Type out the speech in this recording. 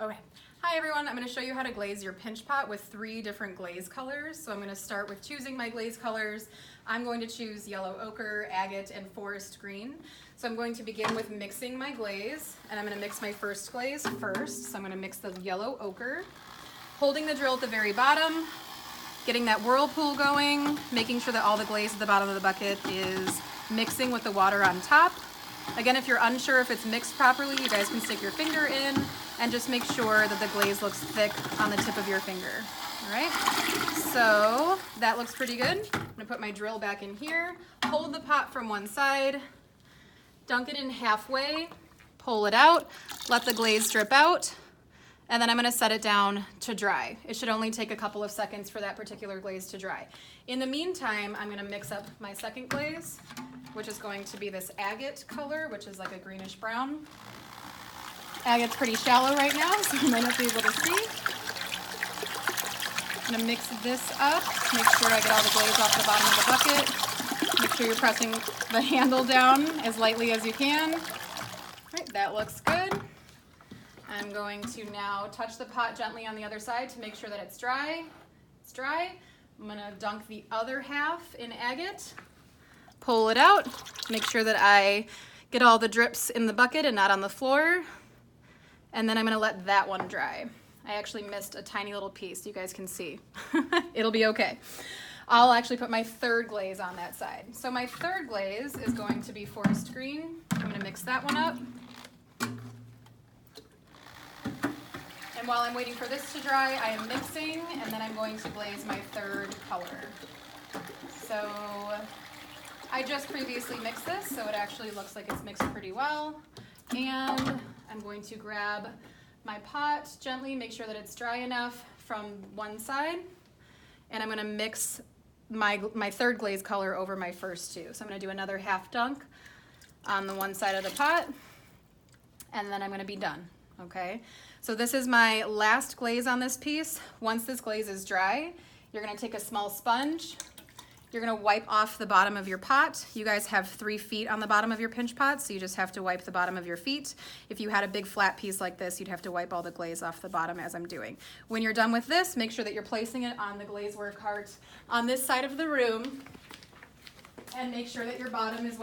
Okay. Hi everyone, I'm going to show you how to glaze your pinch pot with 3 different glaze colors. So I'm going to start with choosing my glaze colors. I'm going to choose yellow ochre, agate, and forest green. So I'm going to begin with mixing my glaze, and I'm going to mix my first glaze first. So I'm going to mix the yellow ochre, holding the drill at the very bottom, getting that whirlpool going, making sure that all the glaze at the bottom of the bucket is mixing with the water on top. Again, if you're unsure if it's mixed properly, you guys can stick your finger in and just make sure that the glaze looks thick on the tip of your finger. All right, so that looks pretty good. I'm gonna put my drill back in here, hold the pot from one side, dunk it in halfway, pull it out, let the glaze drip out, and then I'm gonna set it down to dry. It should only take a couple of seconds for that particular glaze to dry. In the meantime, I'm gonna mix up my second glaze, which is going to be this agate color, which is like a greenish brown. Agate's pretty shallow right now, so you might not be able to see. I'm gonna mix this up, make sure I get all the glaze off the bottom of the bucket. Make sure you're pressing the handle down as lightly as you can. All right, that looks good. I'm going to now touch the pot gently on the other side to make sure that it's dry. It's dry. I'm gonna dunk the other half in agate, pull it out, make sure that I get all the drips in the bucket and not on the floor. And then I'm gonna let that one dry. I actually missed a tiny little piece, you guys can see. It'll be okay. I'll actually put my third glaze on that side. So my third glaze is going to be forest green. I'm gonna mix that one up. And while I'm waiting for this to dry, I am mixing, and then I'm going to glaze my third color. So I just previously mixed this, so it actually looks like it's mixed pretty well. And I'm going to grab my pot gently, make sure that it's dry enough from one side, and I'm gonna mix my third glaze color over my first two. So I'm gonna do another half dunk on the one side of the pot, and then I'm gonna be done, okay? So this is my last glaze on this piece. Once this glaze is dry, you're gonna take a small sponge, you're gonna wipe off the bottom of your pot. You guys have 3 feet on the bottom of your pinch pot, so you just have to wipe the bottom of your feet. If you had a big flat piece like this, you'd have to wipe all the glaze off the bottom as I'm doing. When you're done with this, make sure that you're placing it on the glazeware cart on this side of the room, and make sure that your bottom is